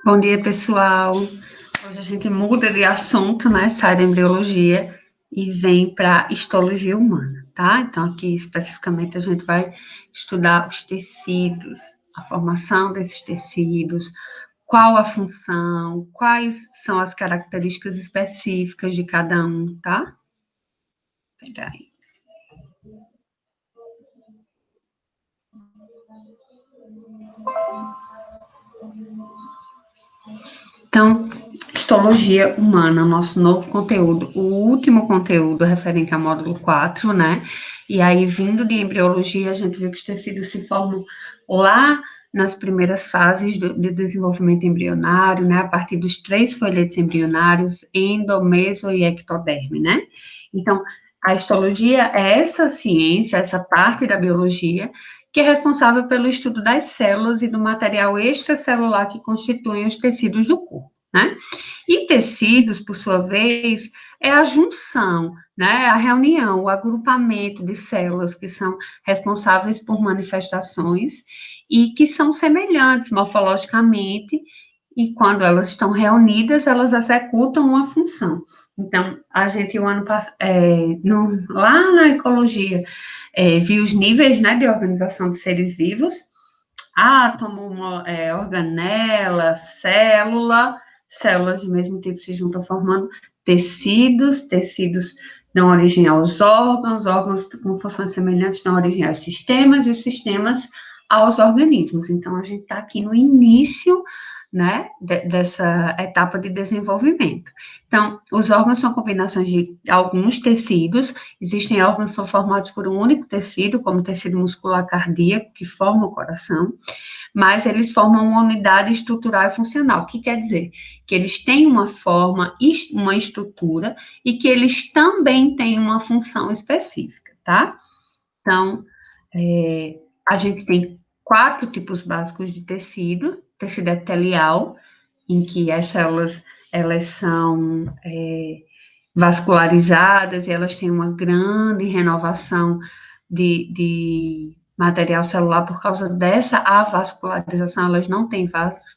Bom dia, pessoal. Hoje a gente muda de assunto, né? Sai da embriologia e vem para histologia humana, tá? Então, aqui especificamente a gente vai estudar os tecidos, a formação desses tecidos, qual a função, quais são as características específicas de cada um, tá? Peraí. Então, histologia humana, nosso novo conteúdo, o último conteúdo referente ao módulo 4, né? E aí, vindo de embriologia, a gente viu que os tecidos se formam lá nas primeiras fases de desenvolvimento embrionário, né? A partir dos 3 folhetos embrionários, endo, meso e ectoderme, né? Então, a histologia é essa ciência, essa parte da biologia que é responsável pelo estudo das células e do material extracelular que constituem os tecidos do corpo, né? E tecidos, por sua vez, é a junção, né? A reunião, o agrupamento de células que são responsáveis por manifestações e que são semelhantes morfologicamente e quando elas estão reunidas, elas executam uma função. Então, a gente, o ano passado, lá na ecologia, viu os níveis, né, de organização de seres vivos, átomo, organela, célula, células de mesmo tipo se juntam formando tecidos, tecidos dão origem aos órgãos, órgãos com funções semelhantes dão origem aos sistemas, e os sistemas aos organismos. Então, a gente está aqui no início, né, dessa etapa de desenvolvimento. Então, os órgãos são combinações de alguns tecidos, existem órgãos que são formados por um único tecido, como o tecido muscular cardíaco, que forma o coração, mas eles formam uma unidade estrutural e funcional, o que quer dizer que eles têm uma forma, uma estrutura, e que eles também têm uma função específica, tá? Então, a gente tem 4 tipos básicos de tecido: tecido epitelial, em que as células, elas são vascularizadas e elas têm uma grande renovação de material celular por causa dessa avascularização, elas não têm vasos,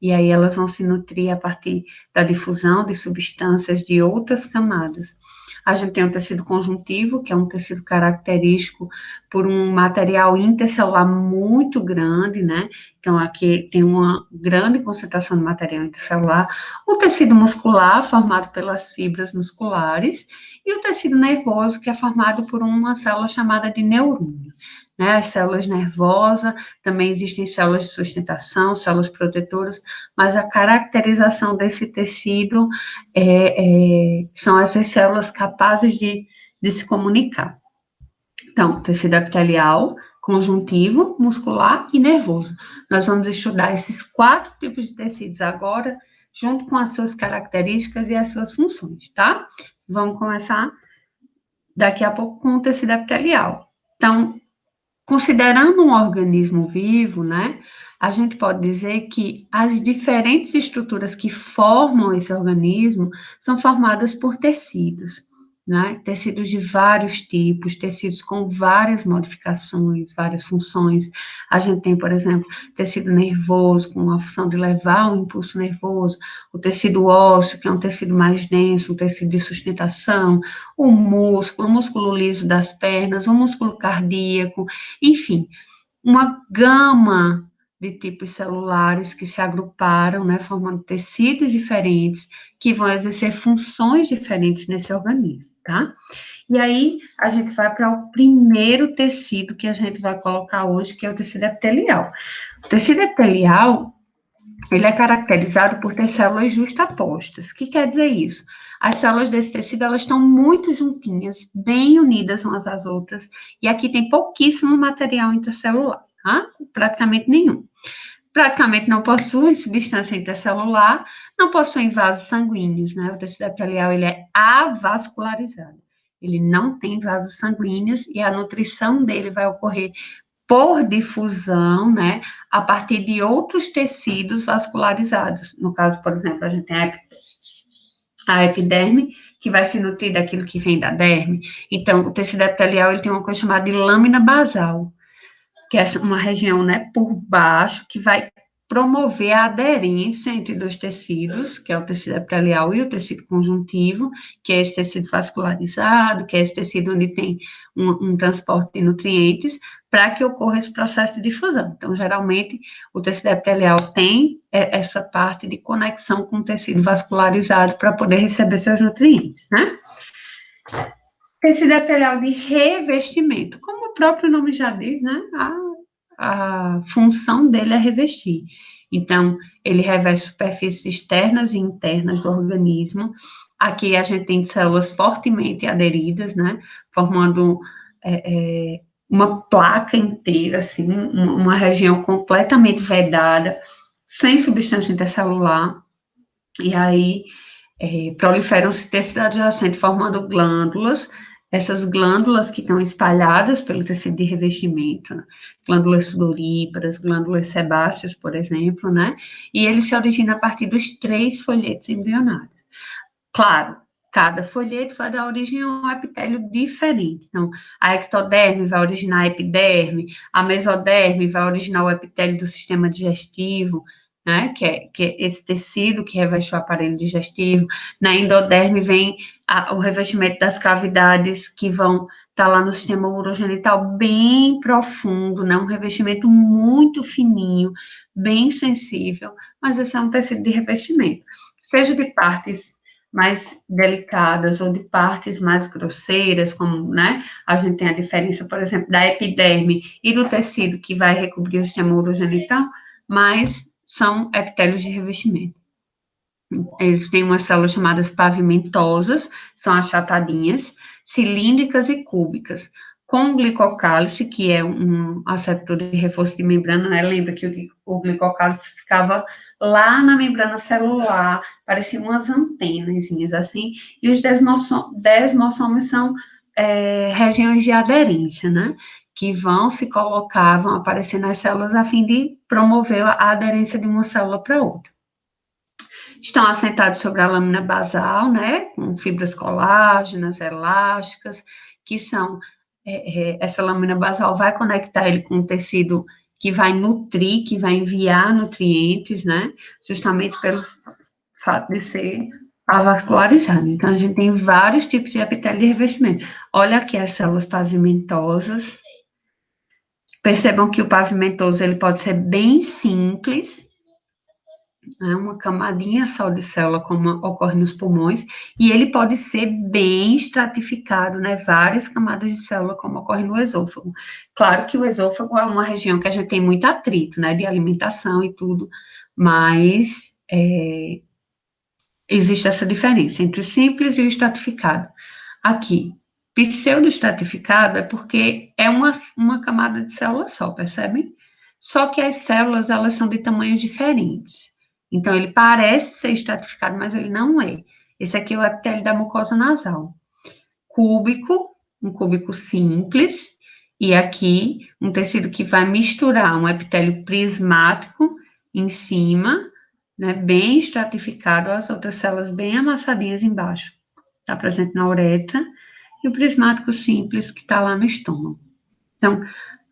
e aí elas vão se nutrir a partir da difusão de substâncias de outras camadas. A gente tem o tecido conjuntivo, que é um tecido característico por um material intercelular muito grande, né? Então, aqui tem uma grande concentração de material intercelular. O tecido muscular, formado pelas fibras musculares, e o tecido nervoso, que é formado por uma célula chamada de neurônio. Né, as células nervosas, também existem células de sustentação, células protetoras, mas a caracterização desse tecido são essas células capazes de se comunicar. Então, tecido epitelial, conjuntivo, muscular e nervoso. Nós vamos estudar esses 4 tipos de tecidos agora, junto com as suas características e as suas funções, tá? Vamos começar daqui a pouco com o tecido epitelial. Então, considerando um organismo vivo, né, a gente pode dizer que as diferentes estruturas que formam esse organismo são formadas por tecidos, né, tecidos de vários tipos, tecidos com várias modificações, várias funções. A gente tem, por exemplo, tecido nervoso, com a função de levar o impulso nervoso, o tecido ósseo, que é um tecido mais denso, um tecido de sustentação, o músculo liso das pernas, o músculo cardíaco, enfim, uma gama de tipos celulares que se agruparam, né, formando tecidos diferentes, que vão exercer funções diferentes nesse organismo, tá? E aí, a gente vai para o primeiro tecido que a gente vai colocar hoje, que é o tecido epitelial. O tecido epitelial, ele é caracterizado por ter células justapostas. O que quer dizer isso? As células desse tecido, elas estão muito juntinhas, bem unidas umas às outras, e aqui tem pouquíssimo material intercelular, tá? Praticamente nenhum. Praticamente não possui substância intercelular, não possuem vasos sanguíneos, né? O tecido epitelial, ele é avascularizado. Ele não tem vasos sanguíneos e a nutrição dele vai ocorrer por difusão, né, a partir de outros tecidos vascularizados. No caso, por exemplo, a gente tem a epiderme, que vai se nutrir daquilo que vem da derme. Então, o tecido epitelial, ele tem uma coisa chamada de lâmina basal, que é uma região, né, por baixo, que vai promover a aderência entre dois tecidos, que é o tecido epitelial e o tecido conjuntivo, que é esse tecido vascularizado, que é esse tecido onde tem um transporte de nutrientes, para que ocorra esse processo de difusão. Então, geralmente, o tecido epitelial tem essa parte de conexão com o tecido vascularizado para poder receber seus nutrientes, né? Tecido epitelial de revestimento, como o próprio nome já diz, né? A função dele é revestir. Então, ele reveste superfícies externas e internas do organismo. Aqui a gente tem células fortemente aderidas, né? Formando uma placa inteira, assim, uma região completamente vedada, sem substância intercelular. E aí proliferam-se tecido adjacente formando glândulas, essas glândulas que estão espalhadas pelo tecido de revestimento, glândulas sudoríparas, glândulas sebáceas, por exemplo, né? E ele se origina a partir dos 3 folhetos embrionários. Claro, cada folheto vai dar origem a um epitélio diferente. Então, a ectoderme vai originar a epiderme, a mesoderme vai originar o epitélio do sistema digestivo, né, que é esse tecido que reveste o aparelho digestivo. Na endoderme vem o revestimento das cavidades que vão estar lá no sistema urogenital bem profundo, né, um revestimento muito fininho, bem sensível, mas esse é um tecido de revestimento. Seja de partes mais delicadas ou de partes mais grosseiras, como, né, a gente tem a diferença, por exemplo, da epiderme e do tecido que vai recobrir o sistema urogenital, mas são epitélios de revestimento. Eles têm umas células chamadas pavimentosas, são achatadinhas, cilíndricas e cúbicas, com glicocálice, que é um aceptor de reforço de membrana, né? Lembra que o glicocálice ficava lá na membrana celular, pareciam umas antenazinhas assim, e os desmossomos são regiões de aderência, né? Que vão se colocar, vão aparecer nas células a fim de promover a aderência de uma célula para outra. Estão assentados sobre a lâmina basal, né, com fibras colágenas, elásticas, que são, essa lâmina basal vai conectar ele com o tecido que vai nutrir, que vai enviar nutrientes, né, justamente pelo fato de ser avascularizado. Então, a gente tem vários tipos de epitélio de revestimento. Olha aqui as células pavimentosas. Percebam que o pavimentoso, ele pode ser bem simples, uma camadinha só de célula, como ocorre nos pulmões, e ele pode ser bem estratificado, né, várias camadas de célula, como ocorre no esôfago. Claro que o esôfago é uma região que a gente tem muito atrito, né, de alimentação e tudo, mas existe essa diferença entre o simples e o estratificado. Aqui, pseudoestratificado é porque é uma camada de célula só, percebem? Só que as células, elas são de tamanhos diferentes. Então, ele parece ser estratificado, mas ele não é. Esse aqui é o epitélio da mucosa nasal. Cúbico, um cúbico simples, e aqui um tecido que vai misturar um epitélio prismático em cima, né, bem estratificado, as outras células bem amassadinhas embaixo. Está presente na uretra, e o prismático simples que está lá no estômago. Então,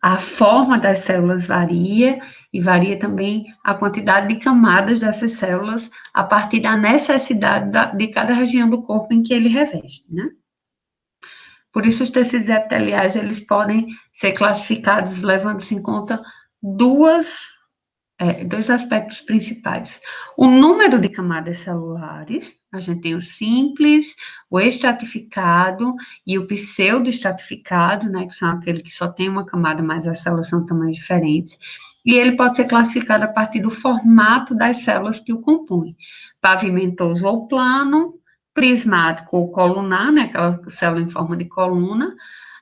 a forma das células varia, e varia também a quantidade de camadas dessas células a partir da necessidade de cada região do corpo em que ele reveste, né? Por isso, os tecidos epiteliais, eles podem ser classificados levando-se em conta dois aspectos principais. O número de camadas celulares, a gente tem o simples, o estratificado e o pseudoestratificado, né, que são aqueles que só tem uma camada, mas as células são tamanhos diferentes. E ele pode ser classificado a partir do formato das células que o compõem. Pavimentoso ou plano, prismático ou colunar, né, aquela célula em forma de coluna,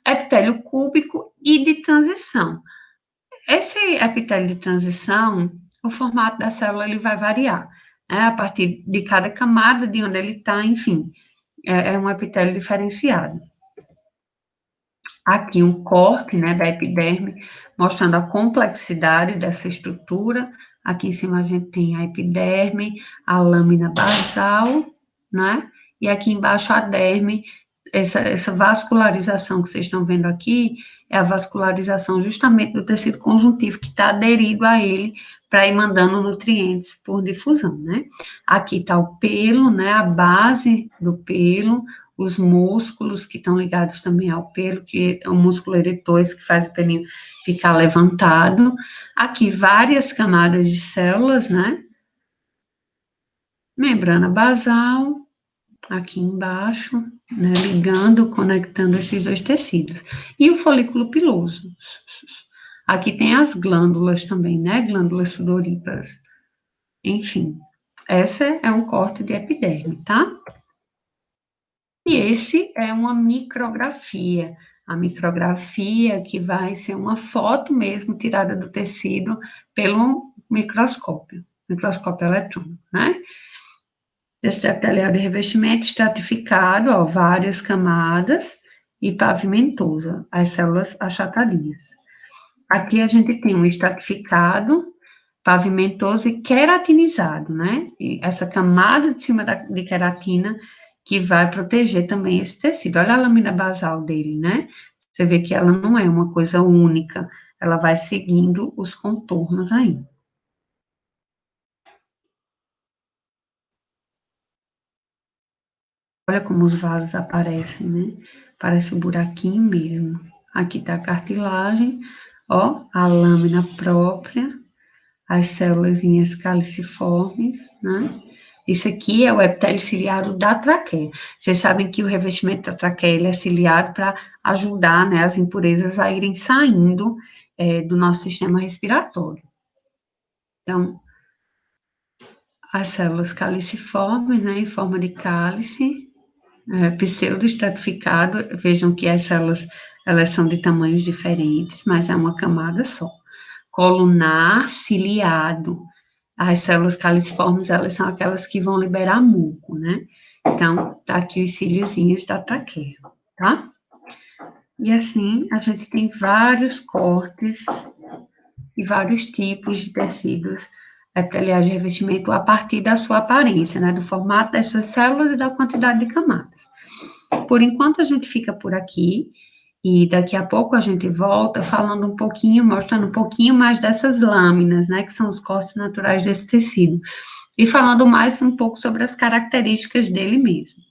epitélio cúbico e de transição. Esse epitélio de transição, o formato da célula ele vai variar, né, a partir de cada camada de onde ele está, enfim, é um epitélio diferenciado. Aqui um corte, né, da epiderme, mostrando a complexidade dessa estrutura. Aqui em cima a gente tem a epiderme, a lâmina basal, né, e aqui embaixo a derme. Essa vascularização que vocês estão vendo aqui é a vascularização justamente do tecido conjuntivo que está aderido a ele para ir mandando nutrientes por difusão, né? Aqui está o pelo, né? A base do pelo, os músculos que estão ligados também ao pelo, que é o músculo eretor, que faz o pelinho ficar levantado. Aqui, várias camadas de células, né? Membrana basal, aqui embaixo, né? Ligando, conectando esses dois tecidos. E o folículo piloso. Aqui tem as glândulas também, né? Glândulas sudoríparas. Enfim, essa é um corte de epiderme, tá? E esse é uma micrografia. A micrografia que vai ser uma foto mesmo tirada do tecido pelo microscópio eletrônico, né? Esse epitelial de revestimento estratificado, ó, várias camadas e pavimentosa, as células achatadinhas. Aqui a gente tem um estratificado, pavimentoso e queratinizado, né? E essa camada de cima de queratina que vai proteger também esse tecido. Olha a lâmina basal dele, né? Você vê que ela não é uma coisa única, ela vai seguindo os contornos aí. Olha como os vasos aparecem, né? Parece um buraquinho mesmo. Aqui tá a cartilagem, ó, a lâmina própria, as células caliciformes, né? Isso aqui é o epitélio ciliado da traqueia. Vocês sabem que o revestimento da traqueia ele é ciliado para ajudar, né, as impurezas a irem saindo do nosso sistema respiratório. Então, as células caliciformes, né, em forma de cálice, pseudoestratificado, vejam que as células, elas são de tamanhos diferentes, mas é uma camada só. Colunar ciliado. As células caliciformes, elas são aquelas que vão liberar muco, né? Então, tá aqui os ciliozinhos da traqueia, tá? E assim, a gente tem vários cortes e vários tipos de tecidos epiteliais de revestimento a partir da sua aparência, né? Do formato das suas células e da quantidade de camadas. Por enquanto, a gente fica por aqui. E daqui a pouco a gente volta falando um pouquinho, mostrando um pouquinho mais dessas lâminas, né, que são os cortes naturais desse tecido. E falando mais um pouco sobre as características dele mesmo.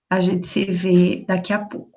A gente se vê daqui a pouco.